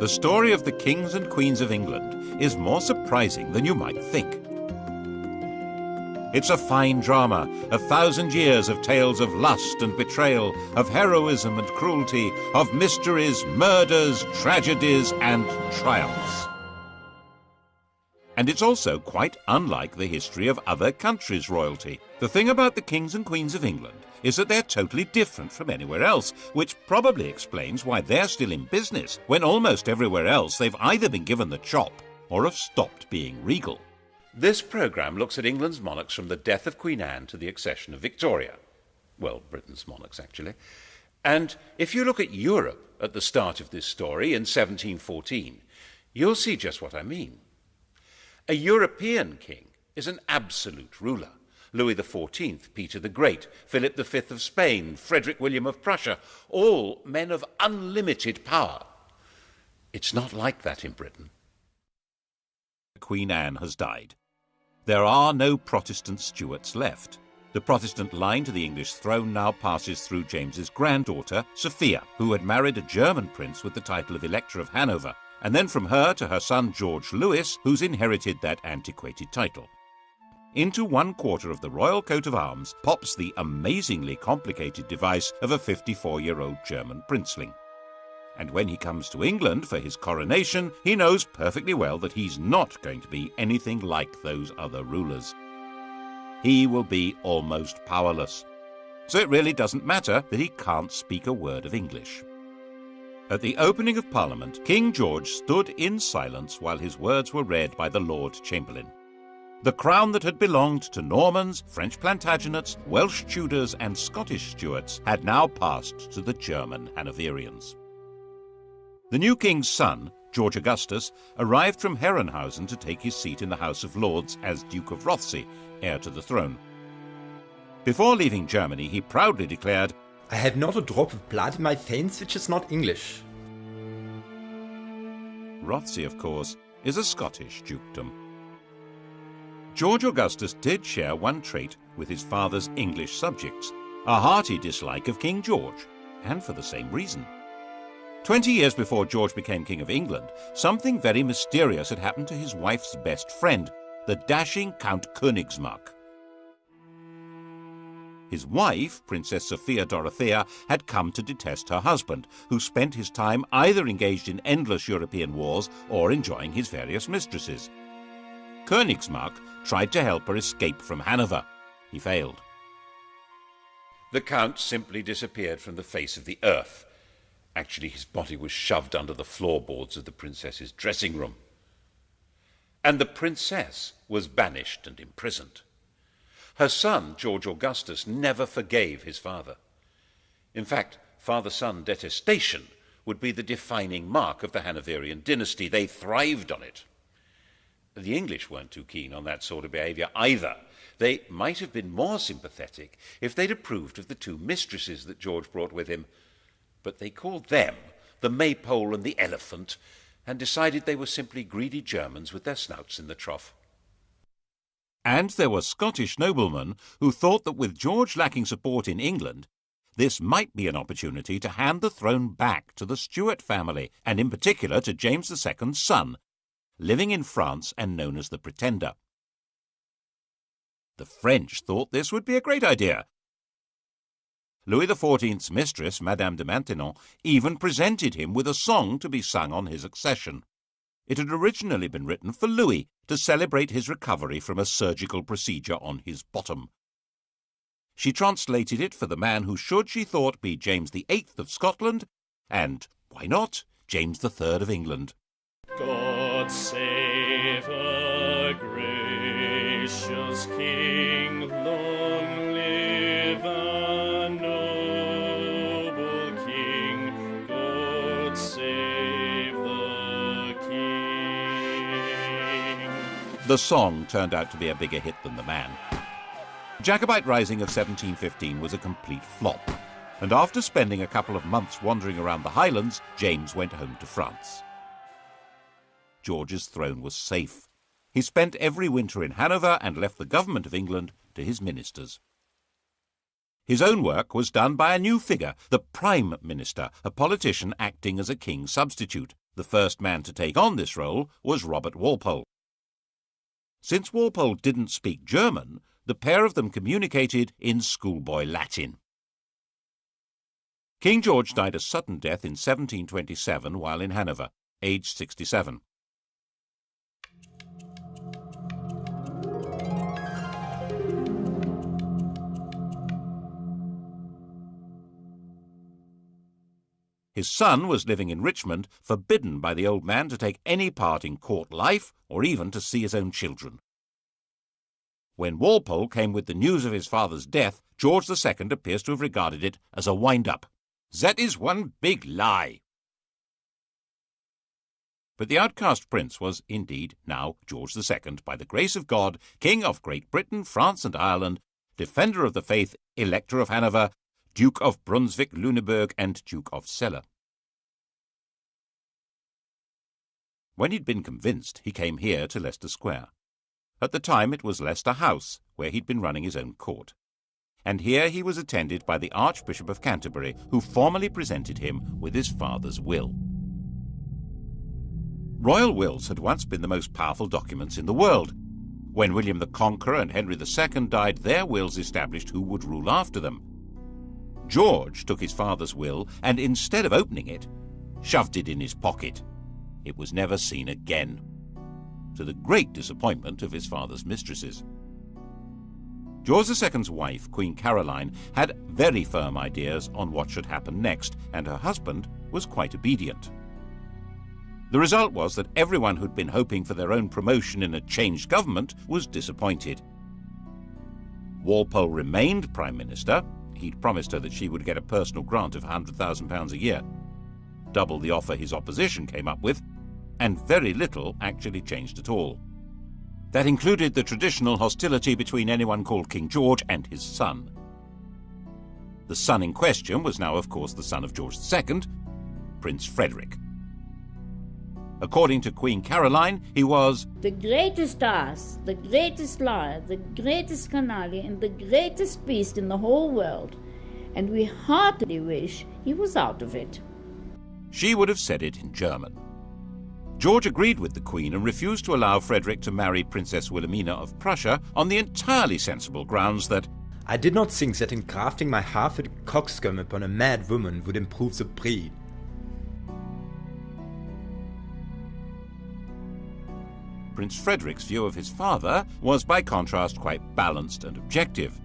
The story of the kings and queens of England is more surprising than you might think. It's a fine drama, 1,000 years of tales of lust and betrayal, of heroism and cruelty, of mysteries, murders, tragedies, and triumphs. And it's also quite unlike the history of other countries' royalty. The thing about the kings and queens of England is that they're totally different from anywhere else, which probably explains why they're still in business when almost everywhere else they've either been given the chop or have stopped being regal. This programme looks at England's monarchs from the death of Queen Anne to the accession of Victoria. Well, Britain's monarchs, actually. And if you look at Europe at the start of this story in 1714, you'll see just what I mean. A European king is an absolute ruler. Louis XIV, Peter the Great, Philip V of Spain, Frederick William of Prussia, all men of unlimited power. It's not like that in Britain. Queen Anne has died. There are no Protestant Stuarts left. The Protestant line to the English throne now passes through James's granddaughter, Sophia, who had married a German prince with the title of Elector of Hanover, and then from her to her son George Louis, who's inherited that antiquated title. Into one quarter of the royal coat of arms pops the amazingly complicated device of a 54-year-old German princeling. And when he comes to England for his coronation, he knows perfectly well that he's not going to be anything like those other rulers. He will be almost powerless. So it really doesn't matter that he can't speak a word of English. At the opening of Parliament, King George stood in silence while his words were read by the Lord Chamberlain. The crown that had belonged to Normans, French Plantagenets, Welsh Tudors and Scottish Stuarts had now passed to the German Hanoverians. The new king's son, George Augustus, arrived from Herrenhausen to take his seat in the House of Lords as Duke of Rothesay, heir to the throne. Before leaving Germany, he proudly declared, "I have not a drop of blood in my veins which is not English." Rothesay, of course, is a Scottish dukedom. George Augustus did share one trait with his father's English subjects, a hearty dislike of King George, and for the same reason. 20 years before George became King of England, something very mysterious had happened to his wife's best friend, the dashing Count Königsmarck. His wife, Princess Sophia Dorothea, had come to detest her husband, who spent his time either engaged in endless European wars or enjoying his various mistresses. Königsmarck tried to help her escape from Hanover. He failed. The Count simply disappeared from the face of the earth. Actually, his body was shoved under the floorboards of the princess's dressing room. And the princess was banished and imprisoned. Her son, George Augustus, never forgave his father. In fact, father-son detestation would be the defining mark of the Hanoverian dynasty. They thrived on it. The English weren't too keen on that sort of behaviour either. They might have been more sympathetic if they'd approved of the two mistresses that George brought with him, but they called them the Maypole and the Elephant and decided they were simply greedy Germans with their snouts in the trough. And there were Scottish noblemen who thought that with George lacking support in England, this might be an opportunity to hand the throne back to the Stuart family, and in particular to James II's son, living in France and known as the Pretender. The French thought this would be a great idea. Louis XIV's mistress, Madame de Maintenon, even presented him with a song to be sung on his accession. It had originally been written for Louis to celebrate his recovery from a surgical procedure on his bottom. She translated it for the man who should, she thought, be James VIII of Scotland, and, why not, James III of England. God save a gracious King, long live a noble King, God save the King. The song turned out to be a bigger hit than the man. Jacobite Rising of 1715 was a complete flop, and after spending a couple of months wandering around the Highlands, James went home to France. George's throne was safe. He spent every winter in Hanover and left the government of England to his ministers. His own work was done by a new figure, the Prime Minister, a politician acting as a king's substitute, The first man to take on this role was Robert Walpole. Since Walpole didn't speak German, the pair of them communicated in schoolboy Latin. King George died a sudden death in 1727 while in Hanover, aged 67. His son was living in Richmond, forbidden by the old man to take any part in court life or even to see his own children. When Walpole came with the news of his father's death, George II appears to have regarded it as a wind-up. "That is one big lie." But the outcast prince was indeed now George II, by the grace of God, King of Great Britain, France and Ireland, Defender of the Faith, Elector of Hanover, Duke of Brunswick-Lüneburg and Duke of Celle. When he'd been convinced, he came here to Leicester Square. At the time it was Leicester House, where he'd been running his own court. And here he was attended by the Archbishop of Canterbury, who formally presented him with his father's will. Royal wills had once been the most powerful documents in the world. When William the Conqueror and Henry II died, their wills established who would rule after them. George took his father's will and, instead of opening it, shoved it in his pocket. It was never seen again, to the great disappointment of his father's mistresses. George II's wife, Queen Caroline, had very firm ideas on what should happen next, and her husband was quite obedient. The result was that everyone who'd been hoping for their own promotion in a changed government was disappointed. Walpole remained Prime Minister. He'd promised her that she would get a personal grant of £100,000 a year, double the offer his opposition came up with, and very little actually changed at all. That included the traditional hostility between anyone called King George and his son. The son in question was now, of course, the son of George II, Prince Frederick. According to Queen Caroline, he was the greatest ass, the greatest liar, the greatest canaille, and the greatest beast in the whole world, and we heartily wish he was out of it. She would have said it in German. George agreed with the Queen and refused to allow Frederick to marry Princess Wilhelmina of Prussia on the entirely sensible grounds that I did not think that engrafting my half-witted coxcomb upon a mad woman would improve the breed. Prince Frederick's view of his father was, by contrast, quite balanced and objective.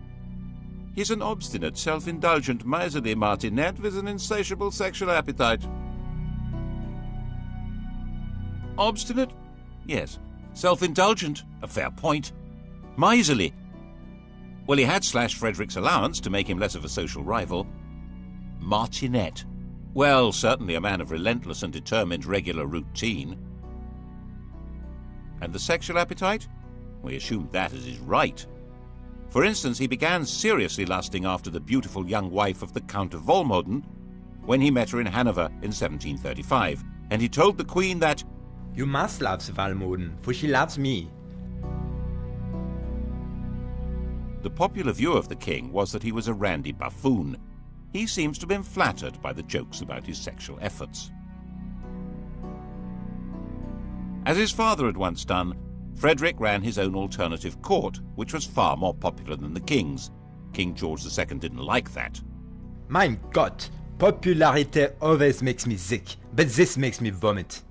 He's an obstinate, self-indulgent, miserly martinet with an insatiable sexual appetite. Obstinate? Yes. Self-indulgent? A fair point. Miserly? Well, he had slashed Frederick's allowance to make him less of a social rival. Martinet? Well, certainly a man of relentless and determined regular routine. And the sexual appetite? We assumed that as his right. For instance, he began seriously lusting after the beautiful young wife of the Count of Volmoden when he met her in Hanover in 1735, and he told the Queen that You must love the Walmoden, for she loves me. The popular view of the king was that he was a randy buffoon. He seems to have been flattered by the jokes about his sexual efforts. As his father had once done, Frederick ran his own alternative court, which was far more popular than the king's. King George II didn't like that. Mein Gott, popularity always makes me sick, but this makes me vomit.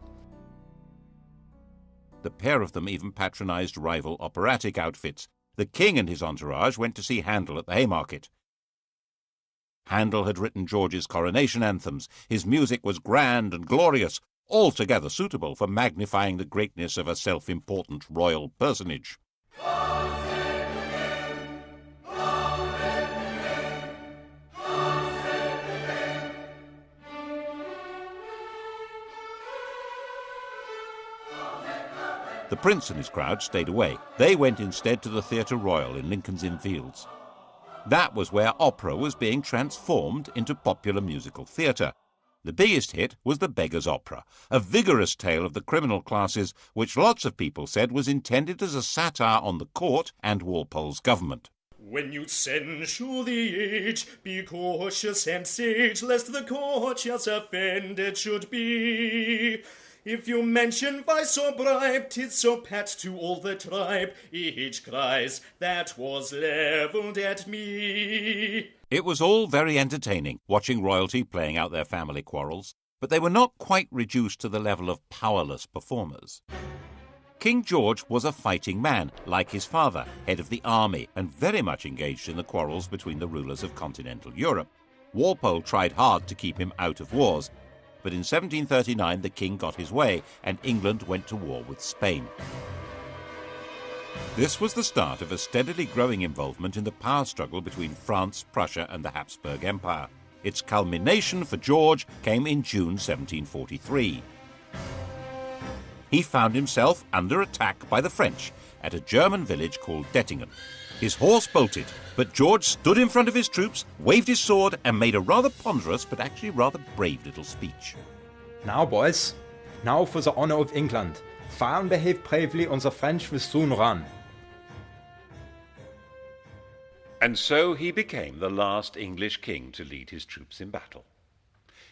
The pair of them even patronized rival operatic outfits. The king and his entourage went to see Handel at the Haymarket. Handel had written George's coronation anthems. His music was grand and glorious, altogether suitable for magnifying the greatness of a self-important royal personage. The prince and his crowd stayed away. They went instead to the Theatre Royal in Lincoln's Inn Fields. That was where opera was being transformed into popular musical theatre. The biggest hit was The Beggar's Opera, a vigorous tale of the criminal classes which lots of people said was intended as a satire on the court and Walpole's government. When you censure the age, be cautious and sage, lest the courtiers offended should be. If you mention vice or bribe, 'tis so pat to all the tribe. Each cries, that was levelled at me. It was all very entertaining, watching royalty playing out their family quarrels, but they were not quite reduced to the level of powerless performers. King George was a fighting man, like his father, head of the army, and very much engaged in the quarrels between the rulers of continental Europe. Walpole tried hard to keep him out of wars, but in 1739 the king got his way and England went to war with Spain. This was the start of a steadily growing involvement in the power struggle between France, Prussia and the Habsburg Empire. Its culmination for George came in June 1743. He found himself under attack by the French at a German village called Dettingen. His horse bolted, but George stood in front of his troops, waved his sword and made a rather ponderous but actually rather brave little speech. Now, boys, now for the honor of England. Fire and behave bravely, or the French will soon run. And so he became the last English king to lead his troops in battle.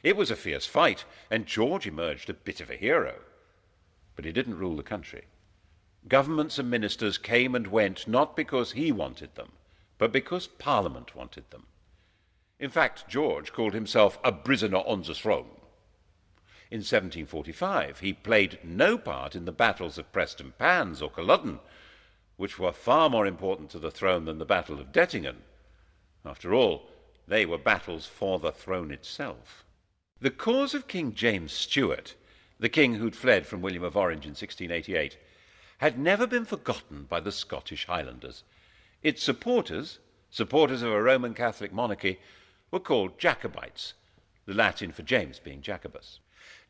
It was a fierce fight, and George emerged a bit of a hero. But he didn't rule the country. Governments and ministers came and went not because he wanted them, but because Parliament wanted them. In fact, George called himself a prisoner on the throne. In 1745, he played no part in the battles of Prestonpans or Culloden, which were far more important to the throne than the Battle of Dettingen. After all, they were battles for the throne itself. The cause of King James Stuart, the king who'd fled from William of Orange in 1688, had never been forgotten by the Scottish Highlanders. Its supporters of a Roman Catholic monarchy, were called Jacobites, the Latin for James being Jacobus.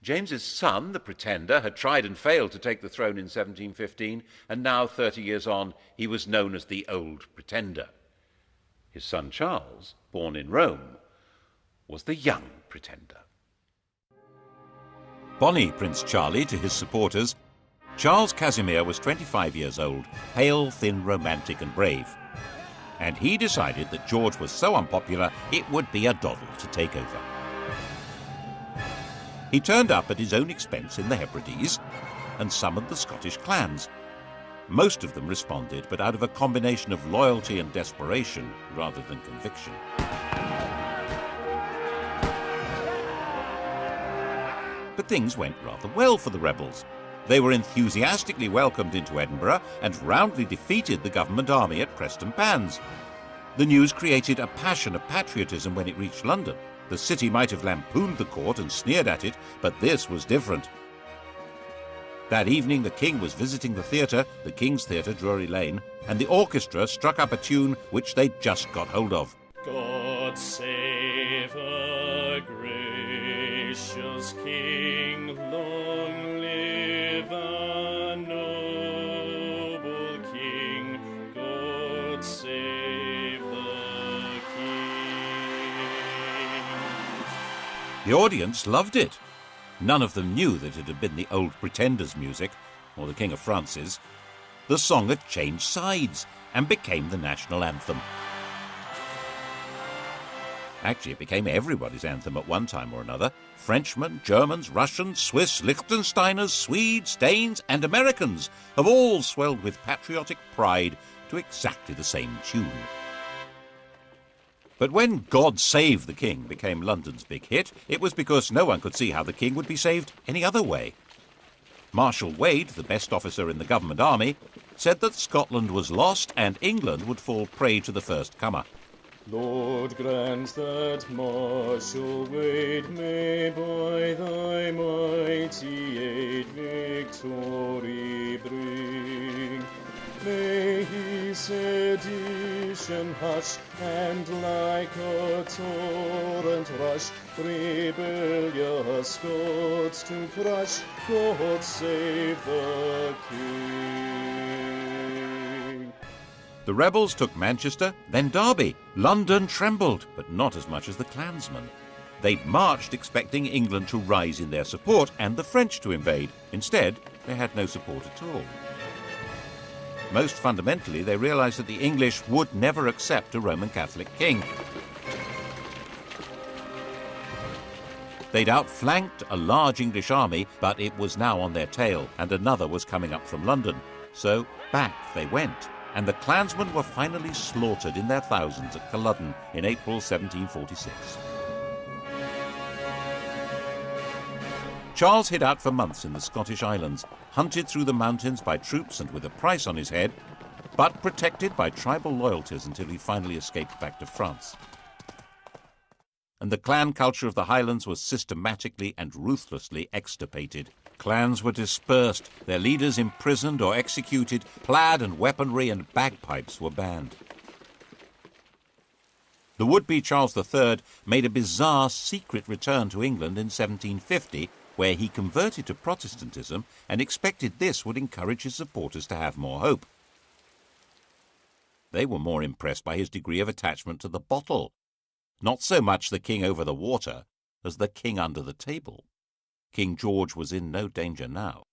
James's son, the Pretender, had tried and failed to take the throne in 1715, and now, 30 years on, he was known as the Old Pretender. His son Charles, born in Rome, was the Young Pretender. Bonnie Prince Charlie to his supporters, Charles Casimir was 25 years old, pale, thin, romantic and brave. And he decided that George was so unpopular it would be a doddle to take over. He turned up at his own expense in the Hebrides and summoned the Scottish clans. Most of them responded, but out of a combination of loyalty and desperation rather than conviction. But things went rather well for the rebels. They were enthusiastically welcomed into Edinburgh and roundly defeated the government army at Prestonpans. The news created a passion of patriotism when it reached London. The city might have lampooned the court and sneered at it, but this was different. That evening the king was visiting the theatre, the King's Theatre, Drury Lane, and the orchestra struck up a tune which they'd just got hold of. God save a gracious king, long live a noble king, God save the king. The audience loved it. None of them knew that it had been the Old Pretender's music, or the King of France's. The song had changed sides and became the national anthem. Actually, it became everybody's anthem at one time or another. Frenchmen, Germans, Russians, Swiss, Liechtensteiners, Swedes, Danes and Americans have all swelled with patriotic pride to exactly the same tune. But when God Save the King became London's big hit, it was because no one could see how the king would be saved any other way. Marshal Wade, the best officer in the government army, said that Scotland was lost and England would fall prey to the first comer. Lord, grant that Marshal Wade may by thy mighty aid victory bring. May he sedition hush, and like a torrent rush, rebellious Scots to crush. God save the King. The rebels took Manchester, then Derby. London trembled, but not as much as the clansmen. They'd marched expecting England to rise in their support and the French to invade. Instead, they had no support at all. Most fundamentally, they realized that the English would never accept a Roman Catholic king. They'd outflanked a large English army, but it was now on their tail, and another was coming up from London. So back they went, and the clansmen were finally slaughtered in their thousands at Culloden in April 1746. Charles hid out for months in the Scottish Islands, hunted through the mountains by troops and with a price on his head, but protected by tribal loyalties until he finally escaped back to France. And the clan culture of the Highlands was systematically and ruthlessly extirpated. Clans were dispersed, their leaders imprisoned or executed, plaid and weaponry and bagpipes were banned. The would-be Charles III made a bizarre secret return to England in 1750, where he converted to Protestantism and expected this would encourage his supporters to have more hope. They were more impressed by his degree of attachment to the bottle. Not so much the king over the water as the king under the table. King George was in no danger now.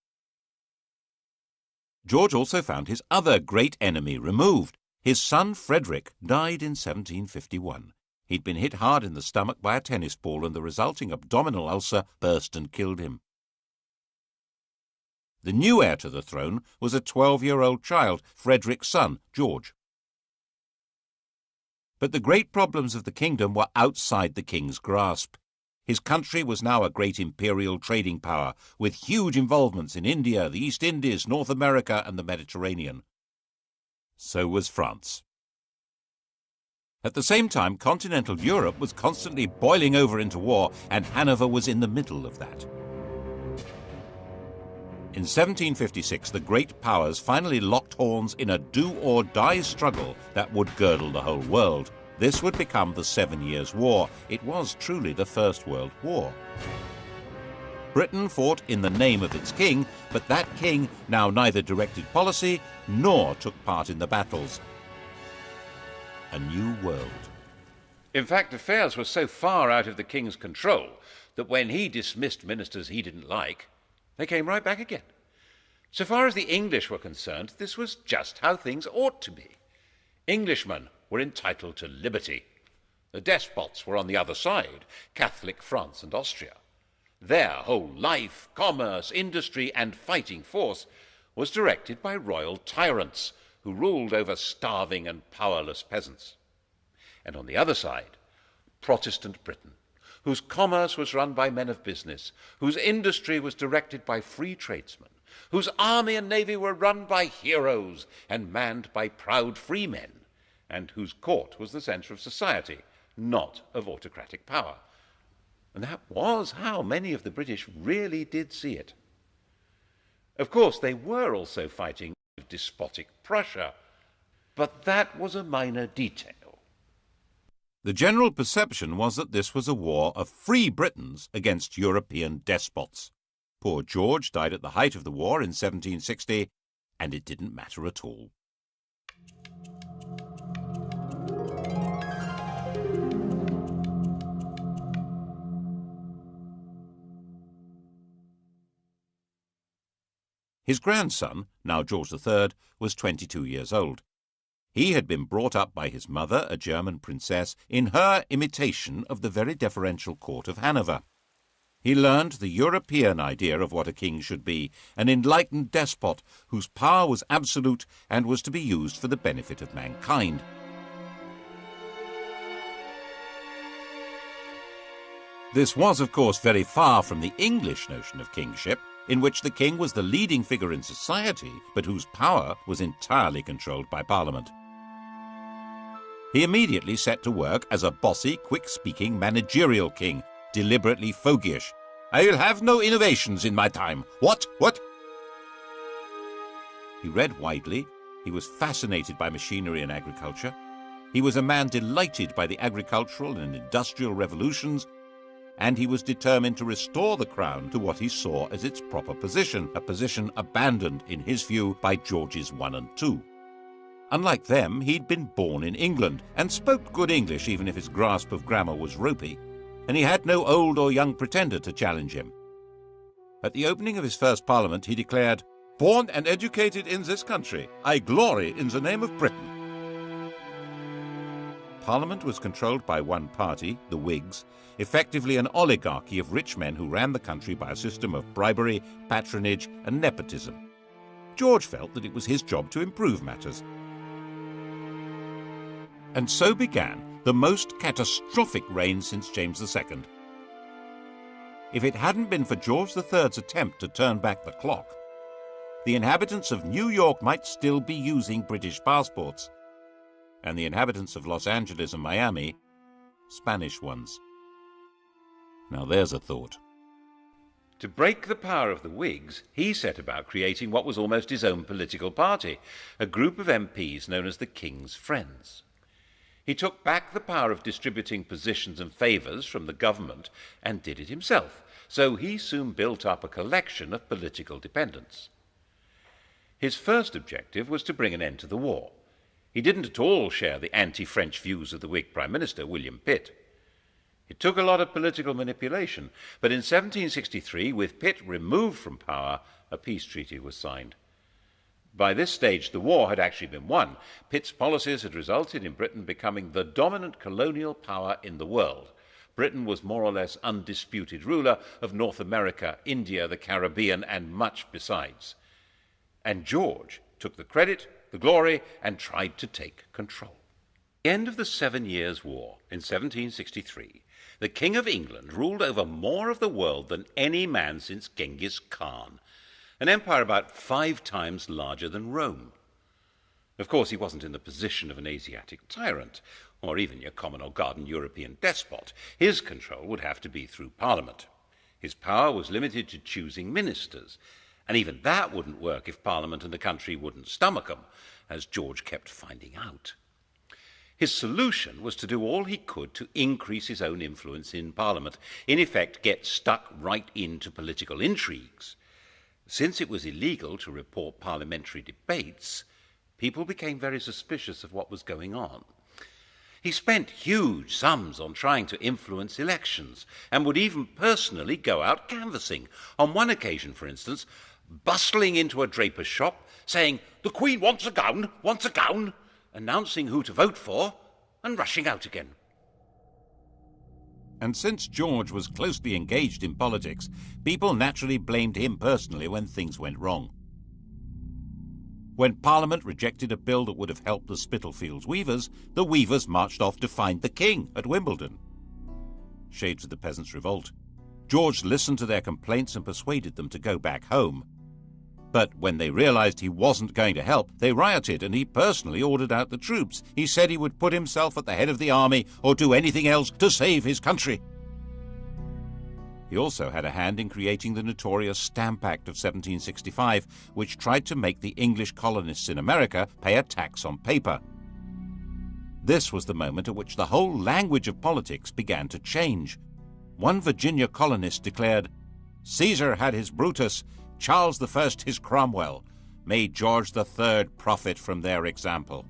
George also found his other great enemy removed. His son Frederick died in 1751. He'd been hit hard in the stomach by a tennis ball, and the resulting abdominal ulcer burst and killed him. The new heir to the throne was a 12-year-old child, Frederick's son, George. But the great problems of the kingdom were outside the king's grasp. His country was now a great imperial trading power, with huge involvements in India, the East Indies, North America, and the Mediterranean. So was France. At the same time, continental Europe was constantly boiling over into war, and Hanover was in the middle of that. In 1756, the great powers finally locked horns in a do-or-die struggle that would girdle the whole world. This would become the 7 Years' War. It was truly the First World War. Britain fought in the name of its king, but that king now neither directed policy nor took part in the battles. A new world. In fact, affairs were so far out of the king's control that when he dismissed ministers he didn't like, they came right back again. So far as the English were concerned, this was just how things ought to be. Englishmen were entitled to liberty. The despots were on the other side, Catholic France and Austria. Their whole life, commerce, industry, and fighting force was directed by royal tyrants who ruled over starving and powerless peasants. And on the other side, Protestant Britain, whose commerce was run by men of business, whose industry was directed by free tradesmen, whose army and navy were run by heroes and manned by proud free men, and whose court was the centre of society, not of autocratic power. And that was how many of the British really did see it. Of course, they were also fighting despotic Prussia, but that was a minor detail. The general perception was that this was a war of free Britons against European despots. Poor George died at the height of the war in 1760, and it didn't matter at all. His grandson, now George III, was 22 years old. He had been brought up by his mother, a German princess, in her imitation of the very deferential court of Hanover. He learned the European idea of what a king should be, an enlightened despot whose power was absolute and was to be used for the benefit of mankind. This was, of course, very far from the English notion of kingship, in which the king was the leading figure in society, but whose power was entirely controlled by Parliament. He immediately set to work as a bossy, quick-speaking, managerial king, deliberately fogyish. "I'll have no innovations in my time. What? He read widely. He was fascinated by machinery and agriculture. He was a man delighted by the agricultural and industrial revolutions, and he was determined to restore the crown to what he saw as its proper position, a position abandoned, in his view, by Georges I and II. Unlike them, he'd been born in England and spoke good English, even if his grasp of grammar was ropey, and he had no old or young pretender to challenge him. At the opening of his first parliament, he declared, "Born and educated in this country, I glory in the name of Britain." Parliament was controlled by one party, the Whigs, effectively an oligarchy of rich men who ran the country by a system of bribery, patronage, and nepotism. George felt that it was his job to improve matters. And so began the most catastrophic reign since James II. If it hadn't been for George III's attempt to turn back the clock, the inhabitants of New York might still be using British passports, and the inhabitants of Los Angeles and Miami, Spanish ones. Now there's a thought. To break the power of the Whigs, he set about creating what was almost his own political party, a group of MPs known as the King's Friends. He took back the power of distributing positions and favours from the government and did it himself, so he soon built up a collection of political dependents. His first objective was to bring an end to the war. He didn't at all share the anti-French views of the Whig Prime Minister, William Pitt. It took a lot of political manipulation, but in 1763, with Pitt removed from power, a peace treaty was signed. By this stage, the war had actually been won. Pitt's policies had resulted in Britain becoming the dominant colonial power in the world. Britain was more or less undisputed ruler of North America, India, the Caribbean, and much besides. And George took the credit, the glory, and tried to take control. At the end of the 7 Years' War in 1763, the King of England ruled over more of the world than any man since Genghis Khan, an empire about 5 times larger than Rome. Of course, he wasn't in the position of an Asiatic tyrant, or even your common or garden European despot. His control would have to be through Parliament. His power was limited to choosing ministers, and even that wouldn't work if Parliament and the country wouldn't stomach them, as George kept finding out. His solution was to do all he could to increase his own influence in Parliament, in effect get stuck right into political intrigues. Since it was illegal to report parliamentary debates, people became very suspicious of what was going on. He spent huge sums on trying to influence elections and would even personally go out canvassing. On one occasion, for instance, bustling into a draper's shop, saying, "The Queen wants a gown, announcing who to vote for, and rushing out again. And since George was closely engaged in politics, people naturally blamed him personally when things went wrong. When Parliament rejected a bill that would have helped the Spitalfields weavers, the weavers marched off to find the king at Wimbledon. Shades of the Peasants' Revolt. George listened to their complaints and persuaded them to go back home. But when they realized he wasn't going to help, they rioted, and he personally ordered out the troops. He said he would put himself at the head of the army or do anything else to save his country. He also had a hand in creating the notorious Stamp Act of 1765, which tried to make the English colonists in America pay a tax on paper. This was the moment at which the whole language of politics began to change. One Virginia colonist declared, "Caesar had his Brutus, Charles I his Cromwell. May George III profit from their example."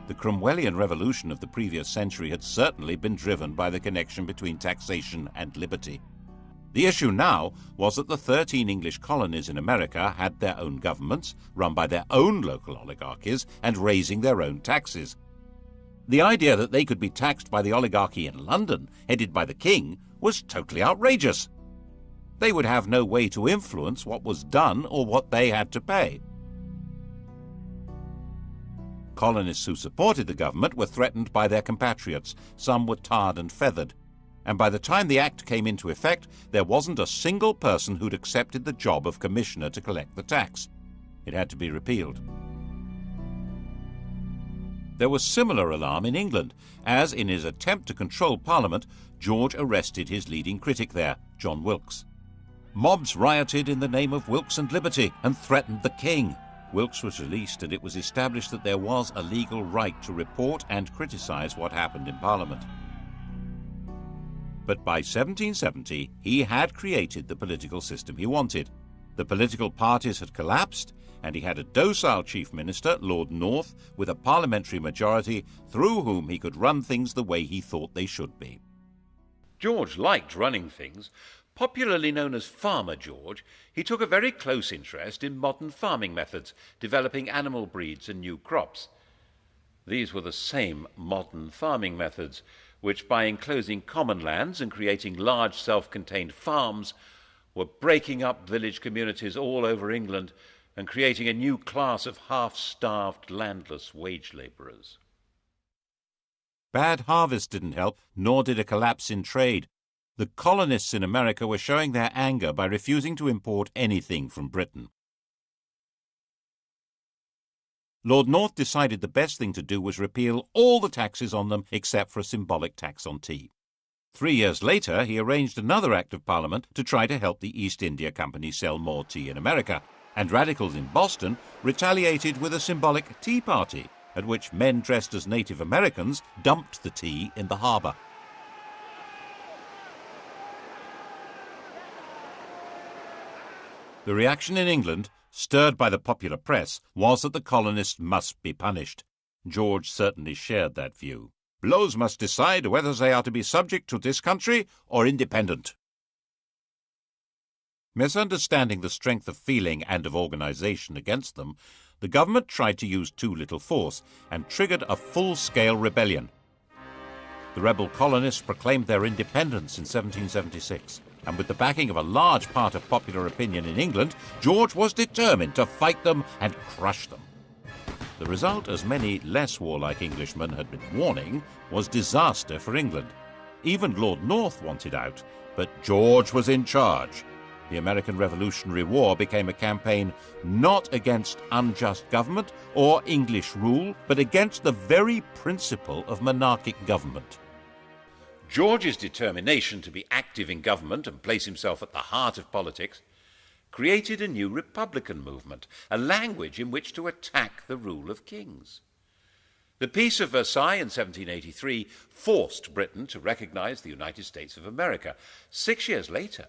The Cromwellian revolution of the previous century had certainly been driven by the connection between taxation and liberty. The issue now was that the 13 English colonies in America had their own governments, run by their own local oligarchies, and raising their own taxes. The idea that they could be taxed by the oligarchy in London, headed by the king, was totally outrageous. They would have no way to influence what was done or what they had to pay. Colonists who supported the government were threatened by their compatriots. Some were tarred and feathered. And by the time the act came into effect, there wasn't a single person who'd accepted the job of commissioner to collect the tax. It had to be repealed. There was similar alarm in England, as in his attempt to control Parliament, George arrested his leading critic there, John Wilkes. Mobs rioted in the name of Wilkes and liberty and threatened the king. Wilkes was released, and it was established that there was a legal right to report and criticize what happened in Parliament. But by 1770, he had created the political system he wanted. The political parties had collapsed, and he had a docile chief minister, Lord North, with a parliamentary majority through whom he could run things the way he thought they should be. George liked running things. Popularly known as Farmer George, he took a very close interest in modern farming methods, developing animal breeds and new crops. These were the same modern farming methods, which by enclosing common lands and creating large self-contained farms were breaking up village communities all over England and creating a new class of half-starved, landless wage labourers. Bad harvest didn't help, nor did a collapse in trade. The colonists in America were showing their anger by refusing to import anything from Britain. Lord North decided the best thing to do was repeal all the taxes on them except for a symbolic tax on tea. 3 years later, he arranged another Act of Parliament to try to help the East India Company sell more tea in America, and radicals in Boston retaliated with a symbolic tea party, at which men dressed as Native Americans dumped the tea in the harbour. The reaction in England, stirred by the popular press, was that the colonists must be punished. George certainly shared that view. Blows must decide whether they are to be subject to this country or independent. Misunderstanding the strength of feeling and of organisation against them, the government tried to use too little force and triggered a full-scale rebellion. The rebel colonists proclaimed their independence in 1776, and with the backing of a large part of popular opinion in England, George was determined to fight them and crush them. The result, as many less warlike Englishmen had been warning, was disaster for England. Even Lord North wanted out, but George was in charge. The American Revolutionary War became a campaign not against unjust government or English rule, but against the very principle of monarchic government. George's determination to be active in government and place himself at the heart of politics created a new republican movement, a language in which to attack the rule of kings. The Peace of Versailles in 1783 forced Britain to recognize the United States of America. 6 years later,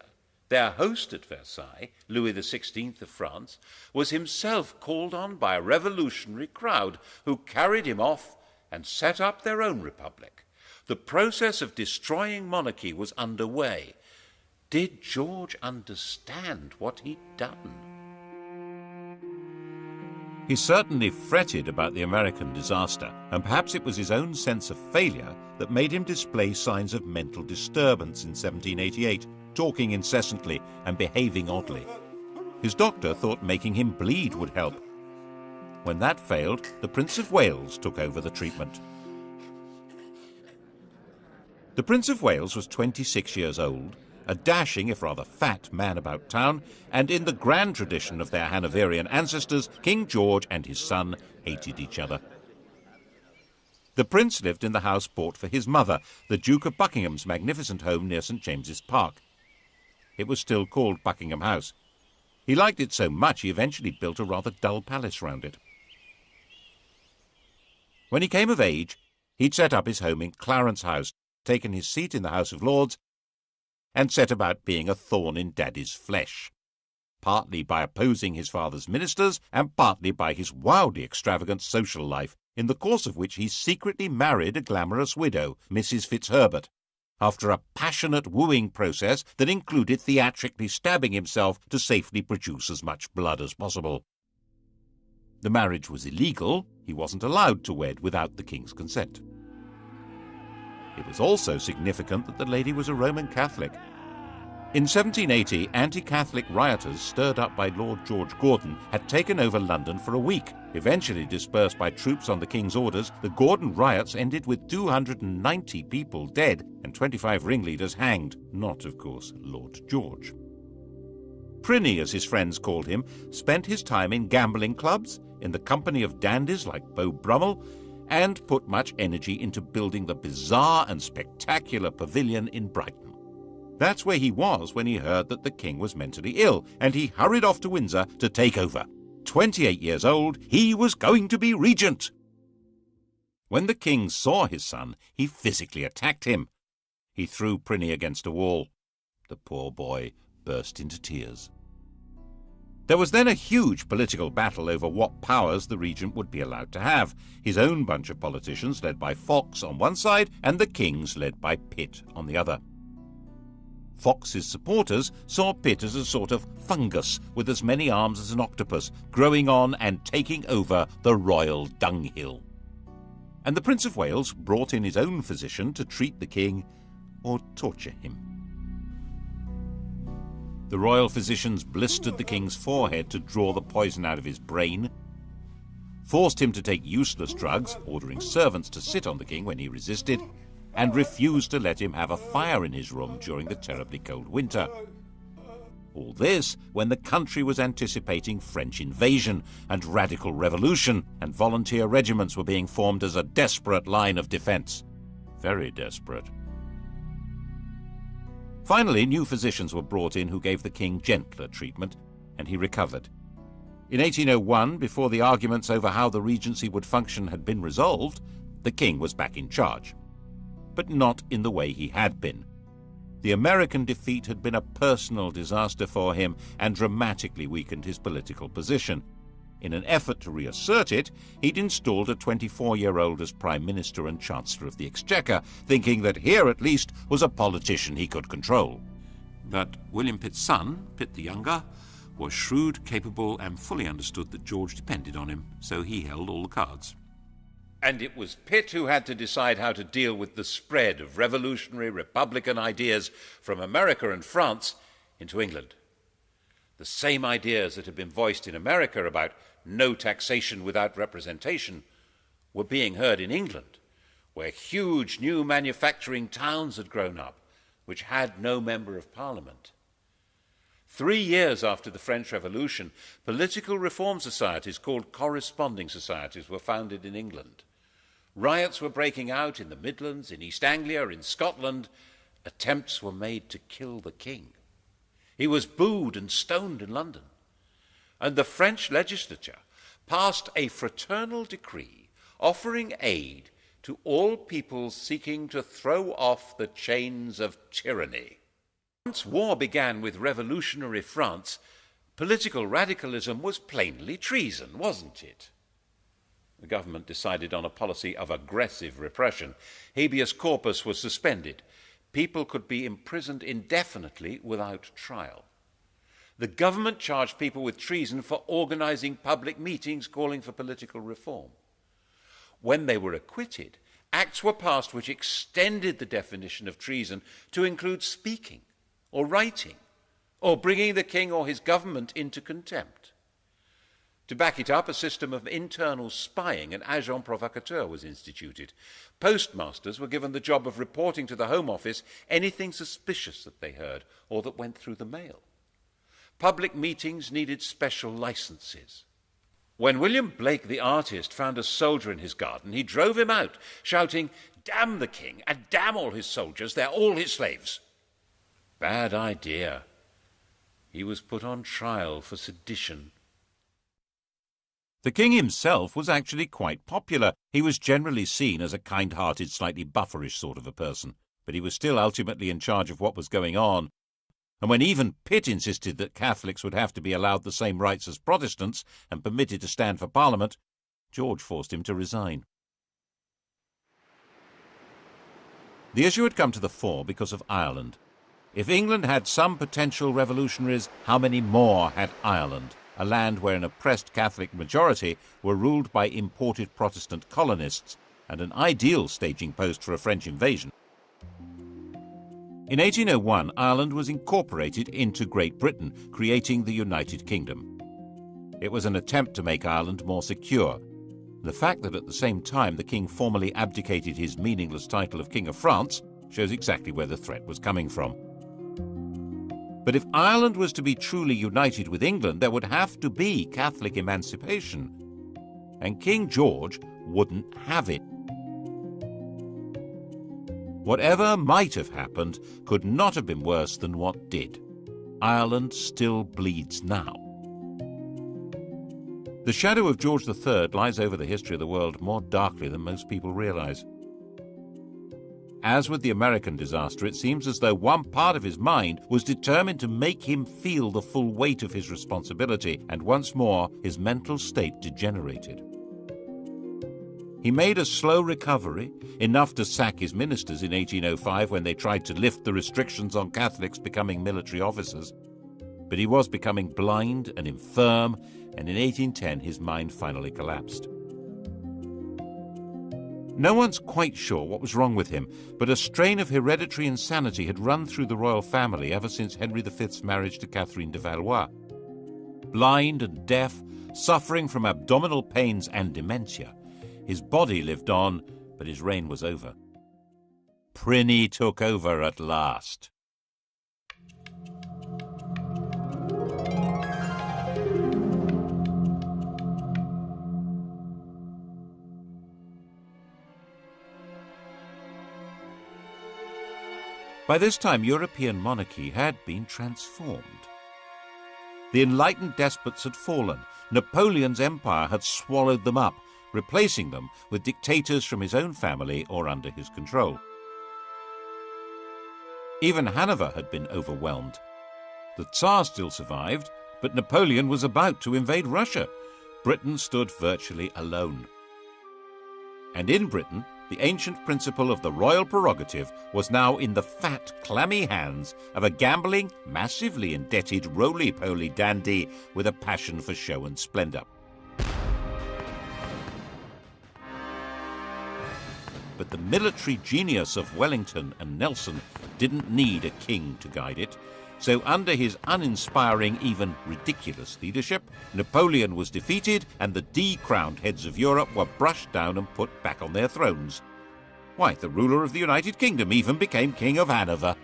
their host at Versailles, Louis XVI of France, was himself called on by a revolutionary crowd who carried him off and set up their own republic. The process of destroying monarchy was underway. Did George understand what he'd done? He certainly fretted about the American disaster, and perhaps it was his own sense of failure that made him display signs of mental disturbance in 1788, talking incessantly and behaving oddly. His doctor thought making him bleed would help. When that failed, the Prince of Wales took over the treatment. The Prince of Wales was 26 years old, a dashing, if rather fat, man about town, and in the grand tradition of their Hanoverian ancestors, King George and his son hated each other. The prince lived in the house bought for his mother, the Duke of Buckingham's magnificent home near St. James's Park. It was still called Buckingham House. He liked it so much he eventually built a rather dull palace round it. When he came of age, he'd set up his home in Clarence House, taken his seat in the House of Lords, and set about being a thorn in Daddy's flesh, partly by opposing his father's ministers and partly by his wildly extravagant social life, in the course of which he secretly married a glamorous widow, Mrs. Fitzherbert, after a passionate wooing process that included theatrically stabbing himself to safely produce as much blood as possible. The marriage was illegal. He wasn't allowed to wed without the king's consent. It was also significant that the lady was a Roman Catholic. In 1780, anti-Catholic rioters stirred up by Lord George Gordon had taken over London for a week. Eventually dispersed by troops on the king's orders, the Gordon riots ended with 290 people dead and 25 ringleaders hanged, not, of course, Lord George. Prinny, as his friends called him, spent his time in gambling clubs, in the company of dandies like Beau Brummel, and put much energy into building the bizarre and spectacular pavilion in Brighton. That's where he was when he heard that the king was mentally ill, and he hurried off to Windsor to take over. 28 years old, he was going to be regent. When the king saw his son, he physically attacked him. He threw Prinny against a wall. The poor boy burst into tears. There was then a huge political battle over what powers the regent would be allowed to have. His own bunch of politicians, led by Fox on one side, and the king's, led by Pitt, on the other. Fox's supporters saw Pitt as a sort of fungus with as many arms as an octopus, growing on and taking over the royal dunghill. and the Prince of Wales brought in his own physician to treat the king or torture him. The royal physicians blistered the king's forehead to draw the poison out of his brain, forced him to take useless drugs, ordering servants to sit on the king when he resisted, and refused to let him have a fire in his room during the terribly cold winter. All this when the country was anticipating French invasion and radical revolution, and volunteer regiments were being formed as a desperate line of defense. Very desperate. Finally, new physicians were brought in who gave the king gentler treatment, and he recovered. In 1801, before the arguments over how the regency would function had been resolved, the king was back in charge. But not in the way he had been. The American defeat had been a personal disaster for him and dramatically weakened his political position. In an effort to reassert it, he'd installed a 24-year-old as Prime Minister and Chancellor of the Exchequer, thinking that here at least was a politician he could control. But William Pitt's son, Pitt the Younger, was shrewd, capable, and fully understood that George depended on him, so he held all the cards. And it was Pitt who had to decide how to deal with the spread of revolutionary Republican ideas from America and France into England. The same ideas that had been voiced in America about no taxation without representation were being heard in England, where huge new manufacturing towns had grown up, which had no member of Parliament. 3 years after the French Revolution, political reform societies called corresponding societies were founded in England. Riots were breaking out in the Midlands, in East Anglia, in Scotland. Attempts were made to kill the king. He was booed and stoned in London. And the French legislature passed a fraternal decree offering aid to all peoples seeking to throw off the chains of tyranny. Once war began with revolutionary France, political radicalism was plainly treason, wasn't it? The government decided on a policy of aggressive repression. Habeas corpus was suspended. People could be imprisoned indefinitely without trial. The government charged people with treason for organizing public meetings calling for political reform. When they were acquitted, acts were passed which extended the definition of treason to include speaking or writing or bringing the king or his government into contempt. To back it up, a system of internal spying and agent provocateur was instituted. Postmasters were given the job of reporting to the Home Office anything suspicious that they heard or that went through the mail. Public meetings needed special licenses. When William Blake the artist found a soldier in his garden, he drove him out, shouting, "Damn the king and damn all his soldiers, they're all his slaves." Bad idea. He was put on trial for sedition. The king himself was actually quite popular. He was generally seen as a kind-hearted, slightly bufferish sort of a person, but he was still ultimately in charge of what was going on. And when even Pitt insisted that Catholics would have to be allowed the same rights as Protestants and permitted to stand for Parliament, George forced him to resign. The issue had come to the fore because of Ireland. If England had some potential revolutionaries, how many more had Ireland, a land where an oppressed Catholic majority were ruled by imported Protestant colonists, and an ideal staging post for a French invasion? In 1801, Ireland was incorporated into Great Britain, creating the United Kingdom. It was an attempt to make Ireland more secure. The fact that at the same time the king formally abdicated his meaningless title of King of France shows exactly where the threat was coming from. But if Ireland was to be truly united with England, there would have to be Catholic emancipation. And King George wouldn't have it. Whatever might have happened could not have been worse than what did. Ireland still bleeds now. The shadow of George III lies over the history of the world more darkly than most people realize. As with the American disaster, it seems as though one part of his mind was determined to make him feel the full weight of his responsibility, and once more his mental state degenerated. He made a slow recovery, enough to sack his ministers in 1805 when they tried to lift the restrictions on Catholics becoming military officers. But he was becoming blind and infirm, and in 1810 his mind finally collapsed. No one's quite sure what was wrong with him, but a strain of hereditary insanity had run through the royal family ever since Henry V's marriage to Catherine de Valois. Blind and deaf, suffering from abdominal pains and dementia, his body lived on, but his reign was over. Prinny took over at last. By this time, European monarchy had been transformed. The enlightened despots had fallen. Napoleon's empire had swallowed them up, replacing them with dictators from his own family or under his control. Even Hanover had been overwhelmed. The Tsar still survived, but Napoleon was about to invade Russia. Britain stood virtually alone. And in Britain, the ancient principle of the royal prerogative was now in the fat, clammy hands of a gambling, massively indebted, roly-poly dandy with a passion for show and splendour. But the military genius of Wellington and Nelson didn't need a king to guide it. So under his uninspiring, even ridiculous leadership, Napoleon was defeated and the decrowned heads of Europe were brushed down and put back on their thrones. Why, the ruler of the United Kingdom even became King of Hanover.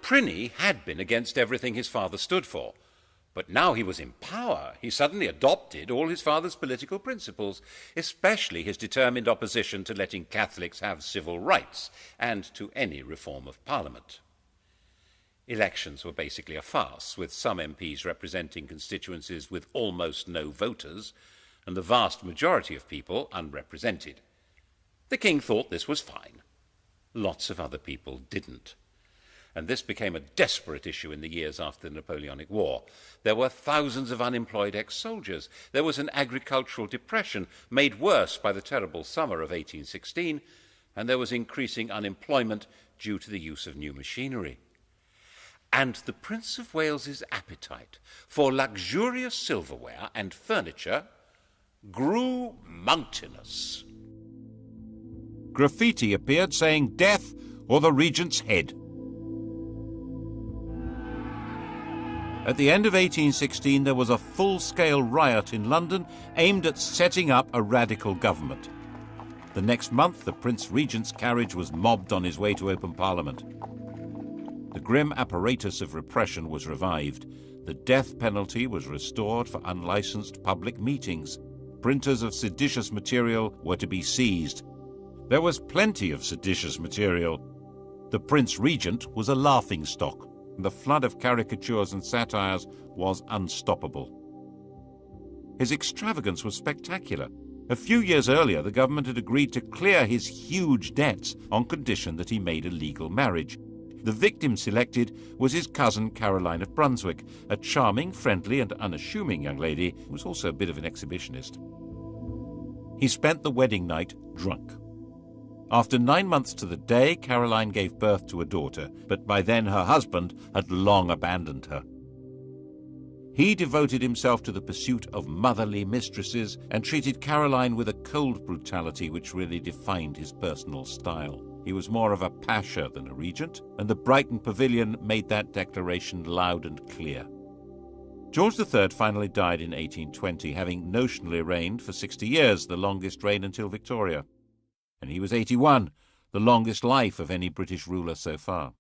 Prinny had been against everything his father stood for, but now he was in power. He suddenly adopted all his father's political principles, especially his determined opposition to letting Catholics have civil rights and to any reform of Parliament. Elections were basically a farce, with some MPs representing constituencies with almost no voters, and the vast majority of people unrepresented. The king thought this was fine. Lots of other people didn't. And this became a desperate issue in the years after the Napoleonic War. There were thousands of unemployed ex-soldiers. There was an agricultural depression made worse by the terrible summer of 1816, and there was increasing unemployment due to the use of new machinery. And the Prince of Wales's appetite for luxurious silverware and furniture grew mountainous. Graffiti appeared saying "Death or the Regent's head." At the end of 1816, there was a full-scale riot in London aimed at setting up a radical government. The next month, the Prince Regent's carriage was mobbed on his way to open Parliament. The grim apparatus of repression was revived. The death penalty was restored for unlicensed public meetings. Printers of seditious material were to be seized. There was plenty of seditious material. The Prince Regent was a laughingstock. The flood of caricatures and satires was unstoppable. His extravagance was spectacular. A few years earlier, the government had agreed to clear his huge debts on condition that he made a legal marriage. The victim selected was his cousin Caroline of Brunswick, a charming, friendly and unassuming young lady who was also a bit of an exhibitionist. He spent the wedding night drunk. After 9 months to the day, Caroline gave birth to a daughter, but by then her husband had long abandoned her. He devoted himself to the pursuit of motherly mistresses and treated Caroline with a cold brutality which really defined his personal style. He was more of a pasha than a regent, and the Brighton Pavilion made that declaration loud and clear. George III finally died in 1820, having notionally reigned for 60 years, the longest reign until Victoria. And he was 81, the longest life of any British ruler so far.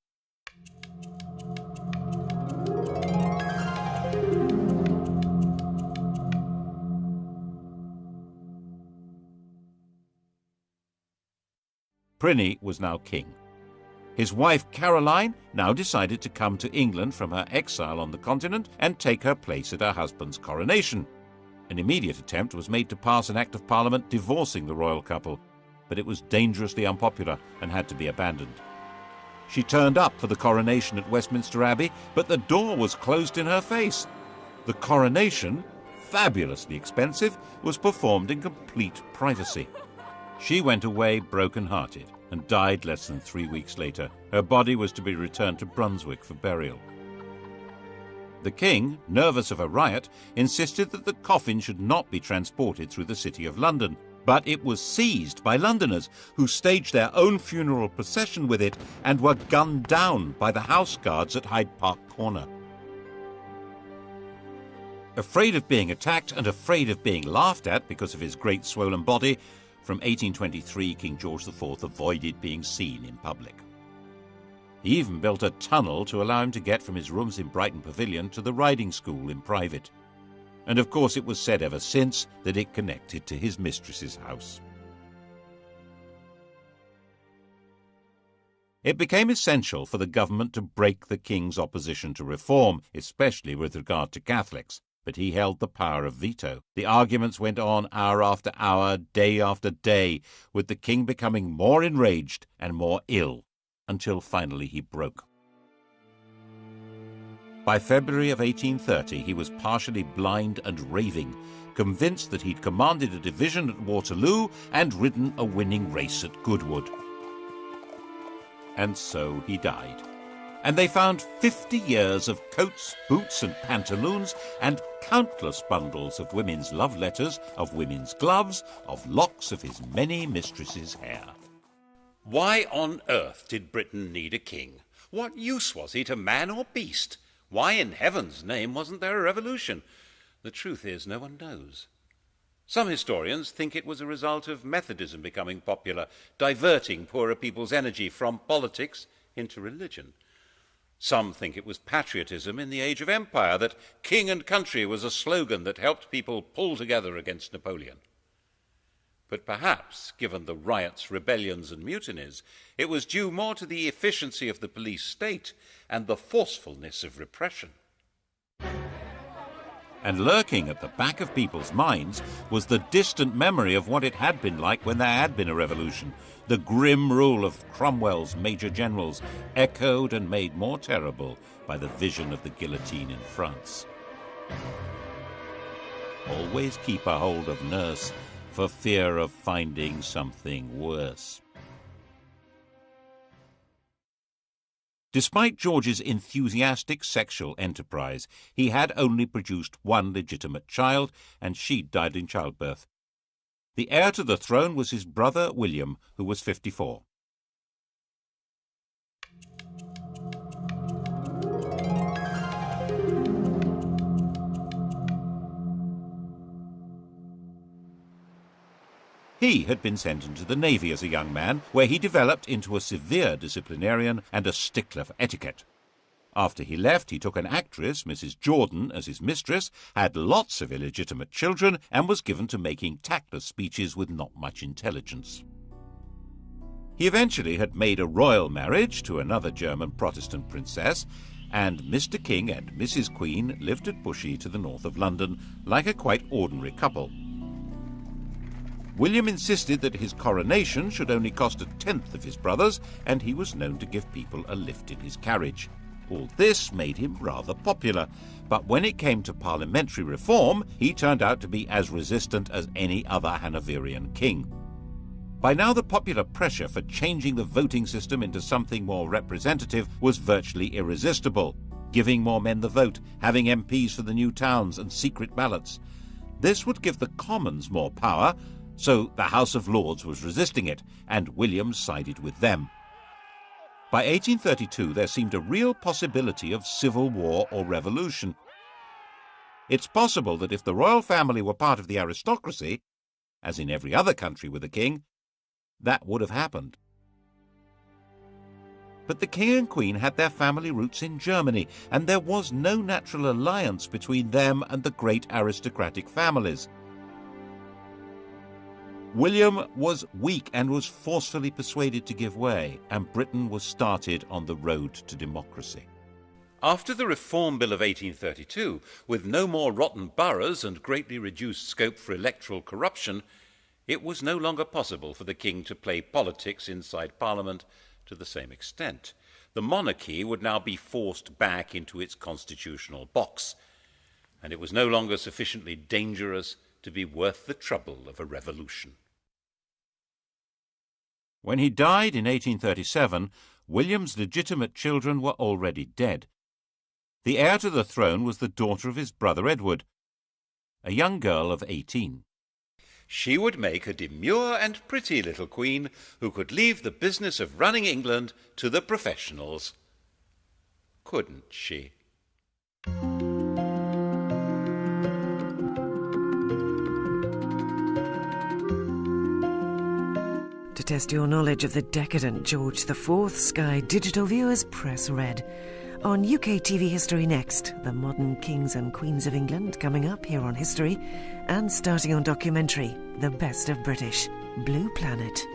Prinny was now king. His wife Caroline now decided to come to England from her exile on the continent and take her place at her husband's coronation. An immediate attempt was made to pass an Act of Parliament divorcing the royal couple, but it was dangerously unpopular and had to be abandoned. She turned up for the coronation at Westminster Abbey, but the door was closed in her face. The coronation, fabulously expensive, was performed in complete privacy. She went away broken-hearted and died less than 3 weeks later. Her body was to be returned to Brunswick for burial. The king, nervous of a riot, insisted that the coffin should not be transported through the city of London. But it was seized by Londoners, who staged their own funeral procession with it and were gunned down by the House Guards at Hyde Park Corner. Afraid of being attacked and afraid of being laughed at because of his great swollen body, from 1823 King George IV avoided being seen in public. He even built a tunnel to allow him to get from his rooms in Brighton Pavilion to the riding school in private. And of course it was said ever since that it connected to his mistress's house. It became essential for the government to break the king's opposition to reform, especially with regard to Catholics, but he held the power of veto. The arguments went on hour after hour, day after day, with the king becoming more enraged and more ill, until finally he broke. By February of 1830, he was partially blind and raving, convinced that he'd commanded a division at Waterloo and ridden a winning race at Goodwood. And so he died. And they found 50 years of coats, boots and pantaloons, and countless bundles of women's love letters, of women's gloves, of locks of his many mistresses' hair. Why on earth did Britain need a king? What use was he to man or beast? Why in heaven's name wasn't there a revolution? The truth is, no one knows. Some historians think it was a result of Methodism becoming popular, diverting poorer people's energy from politics into religion. Some think it was patriotism in the age of empire, that king and country was a slogan that helped people pull together against Napoleon. But perhaps, given the riots, rebellions and mutinies, it was due more to the efficiency of the police state and the forcefulness of repression. And lurking at the back of people's minds was the distant memory of what it had been like when there had been a revolution. The grim rule of Cromwell's major generals, echoed and made more terrible by the vision of the guillotine in France. Always keep a hold of nurse, for fear of finding something worse. Despite George's enthusiastic sexual enterprise, he had only produced one legitimate child, and she died in childbirth. The heir to the throne was his brother William, who was 54. He had been sent into the Navy as a young man, where he developed into a severe disciplinarian and a stickler for etiquette. After he left, he took an actress, Mrs. Jordan, as his mistress, had lots of illegitimate children, and was given to making tactless speeches with not much intelligence. He eventually had made a royal marriage to another German Protestant princess, and Mr. King and Mrs. Queen lived at Bushey to the north of London, like a quite ordinary couple. William insisted that his coronation should only cost a tenth of his brother's, and he was known to give people a lift in his carriage. All this made him rather popular, but when it came to parliamentary reform, he turned out to be as resistant as any other Hanoverian king. By now the popular pressure for changing the voting system into something more representative was virtually irresistible, giving more men the vote, having MPs for the new towns and secret ballots. This would give the Commons more power, so the House of Lords was resisting it, and William sided with them. By 1832 there seemed a real possibility of civil war or revolution. It's possible that if the royal family were part of the aristocracy, as in every other country with a king, that would have happened. But the king and queen had their family roots in Germany, and there was no natural alliance between them and the great aristocratic families. William was weak and was forcefully persuaded to give way, and Britain was started on the road to democracy. After the Reform Bill of 1832, with no more rotten boroughs and greatly reduced scope for electoral corruption, it was no longer possible for the king to play politics inside Parliament to the same extent. The monarchy would now be forced back into its constitutional box, and it was no longer sufficiently dangerous to be worth the trouble of a revolution. When he died in 1837, William's legitimate children were already dead. The heir to the throne was the daughter of his brother Edward, a young girl of 18. She would make a demure and pretty little queen who could leave the business of running England to the professionals. Couldn't she? To test your knowledge of the decadent George IV, Sky Digital viewers press red. On UK TV History next, the modern kings and queens of England coming up here on History, and starting on documentary, The Best of British, Blue Planet.